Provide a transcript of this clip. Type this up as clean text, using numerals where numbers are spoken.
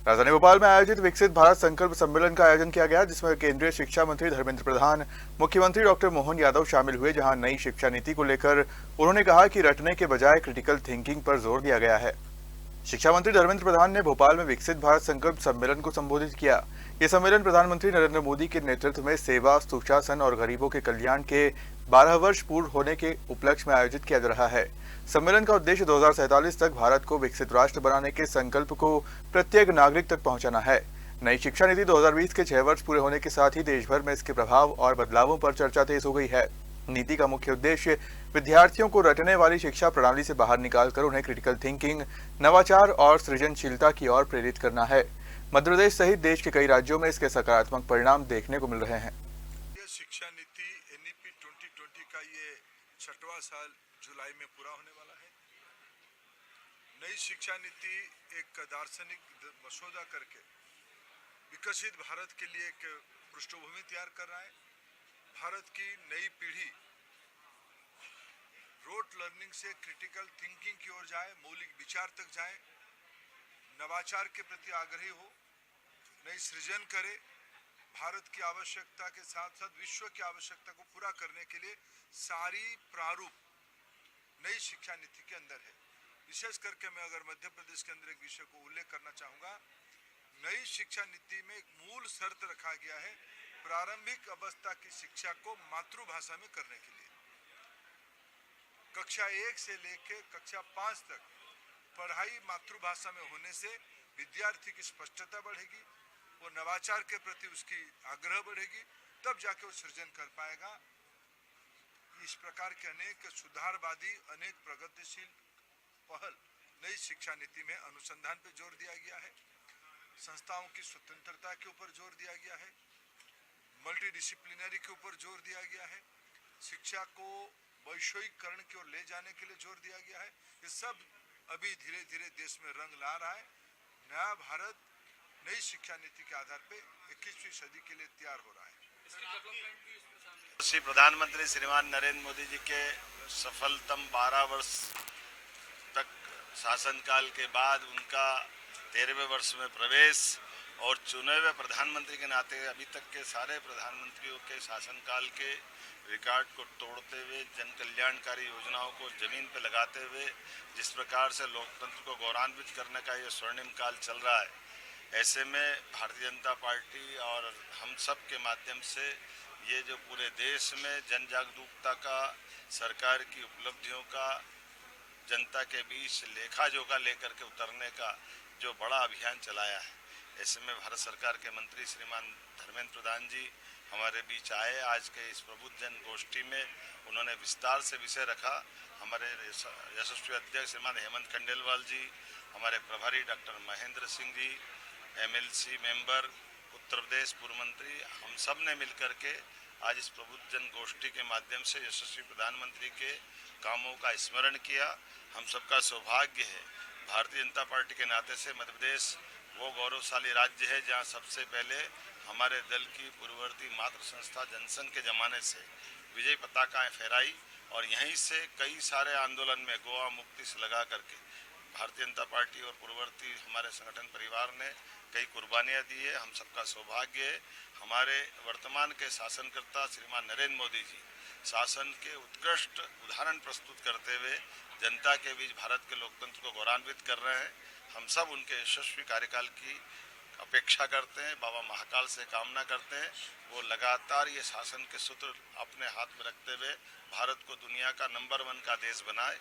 राजधानी भोपाल में आयोजित विकसित भारत संकल्प सम्मेलन का आयोजन किया गया, जिसमें केंद्रीय शिक्षा मंत्री धर्मेंद्र प्रधान, मुख्यमंत्री डॉक्टर मोहन यादव शामिल हुए। जहां नई शिक्षा नीति को लेकर उन्होंने कहा कि रटने के बजाय क्रिटिकल थिंकिंग पर जोर दिया गया है। शिक्षा मंत्री धर्मेंद्र प्रधान ने भोपाल में विकसित भारत संकल्प सम्मेलन को संबोधित किया। ये सम्मेलन प्रधानमंत्री नरेंद्र मोदी के नेतृत्व में सेवा, सुशासन और गरीबों के कल्याण के 12 वर्ष पूर्ण होने के उपलक्ष्य में आयोजित किया जा रहा है। सम्मेलन का उद्देश्य 2047 तक भारत को विकसित राष्ट्र बनाने के संकल्प को प्रत्येक नागरिक तक पहुंचाना है। नई शिक्षा नीति 2020 के 6 वर्ष पूरे होने के साथ ही देश भर में इसके प्रभाव और बदलावों पर चर्चा तेज हो गई है। नीति का मुख्य उद्देश्य विद्यार्थियों को रटने वाली शिक्षा प्रणाली से बाहर निकालकर उन्हें क्रिटिकल थिंकिंग, नवाचार और सृजनशीलता की ओर प्रेरित करना है। मध्य प्रदेश सहित देश के कई राज्यों में इसके सकारात्मक परिणाम देखने को मिल रहे हैं। शिक्षा नीति एनईपी 2020 का ये 6वां साल जुलाई में पूरा होने वाला है। नई शिक्षा नीति एक दार्शनिक मसौदा करके विकसित भारत के लिए एक पृष्ठभूमि तैयार कर रहा है। भारत की नई पीढ़ी रोट लर्निंग से क्रिटिकल थिंकिंग की ओर जाए, मौलिक विचार तक जाए, नवाचार के प्रति आग्रही हो, नई सृजन करे। भारत की आवश्यकता के साथ साथ विश्व की आवश्यकता को पूरा करने के लिए सारी प्रारूप नई शिक्षा नीति के अंदर है। विशेष करके मैं अगर मध्य प्रदेश के अंदर एक विषय को उल्लेख करना चाहूँगा, नई शिक्षा नीति में एक मूल शर्त रखा गया है प्रारंभिक अवस्था की शिक्षा को मातृभाषा में करने के लिए। कक्षा 1 से लेकर कक्षा 5 तक पढ़ाई मातृभाषा में होने से विद्यार्थी की स्पष्टता बढ़ेगी, वो नवाचार के प्रति उसकी आग्रह बढ़ेगी, तब जाके वो सृजन कर पाएगा। इस प्रकार के अनेक सुधारवादी, अनेक प्रगतिशील पहल नई शिक्षा नीति में अनुसंधान पे जोर दिया गया है, संस्थाओं की स्वतंत्रता के ऊपर जोर दिया गया है, मल्टी डिसिप्लिनरी के ऊपर जोर दिया गया है, शिक्षा को वैश्विकरण की ओर ले जाने के लिए जोर दिया गया है। ये सब अभी धीरे धीरे देश में रंग ला रहा है। नया भारत नई शिक्षा नीति के आधार पे 21वीं सदी के लिए तैयार हो रहा है। श्री प्रधानमंत्री श्रीमान नरेंद्र मोदी जी के सफलतम 12 वर्ष तक शासनकाल के बाद उनका 13वें वर्ष में प्रवेश और चुने हुए प्रधानमंत्री के नाते अभी तक के सारे प्रधानमंत्रियों के शासनकाल के रिकॉर्ड को तोड़ते हुए, जन कल्याणकारी योजनाओं को जमीन पर लगाते हुए जिस प्रकार से लोकतंत्र को गौरवान्वित करने का ये स्वर्णिम काल चल रहा है, ऐसे में भारतीय जनता पार्टी और हम सब के माध्यम से ये जो पूरे देश में जन जागरूकता का, सरकार की उपलब्धियों का, जनता के बीच लेखा जोखा लेकर के उतरने का जो बड़ा अभियान चलाया है, ऐसे में भारत सरकार के मंत्री श्रीमान धर्मेंद्र प्रधान जी हमारे बीच आए। आज के इस प्रबुद्ध जन गोष्ठी में उन्होंने विस्तार से विषय रखा। हमारे यशस्वी अध्यक्ष श्रीमान हेमंत खंडेलवाल जी, हमारे प्रभारी doctor Mahendra Singh ji, MLC member Uttar Pradesh पूर्व मंत्री, हम सब ने मिलकर के आज इस प्रबुद्ध जन गोष्ठी के माध्यम से यशस्वी प्रधानमंत्री के कामों का स्मरण किया। हम सबका सौभाग्य है भारतीय जनता पार्टी के नाते से मध्य प्रदेश वो गौरवशाली राज्य है जहां सबसे पहले हमारे दल की पूर्ववर्ती मातृ संस्था जनसंघ के जमाने से विजय पताकाएं फहराई और यहीं से कई सारे आंदोलन में गोवा मुक्ति से लगा करके भारतीय जनता पार्टी और पूर्ववर्ती हमारे संगठन परिवार ने कई कुर्बानियां दी है। हम सबका सौभाग्य है हमारे वर्तमान के शासनकर्ता श्रीमान नरेंद्र मोदी जी शासन के उत्कृष्ट उदाहरण प्रस्तुत करते हुए जनता के बीच भारत के लोकतंत्र को गौरवान्वित कर रहे हैं। हम सब उनके यशस्वी कार्यकाल की अपेक्षा करते हैं, बाबा महाकाल से कामना करते हैं वो लगातार ये शासन के सूत्र अपने हाथ में रखते हुए भारत को दुनिया का नंबर 1 का देश बनाए।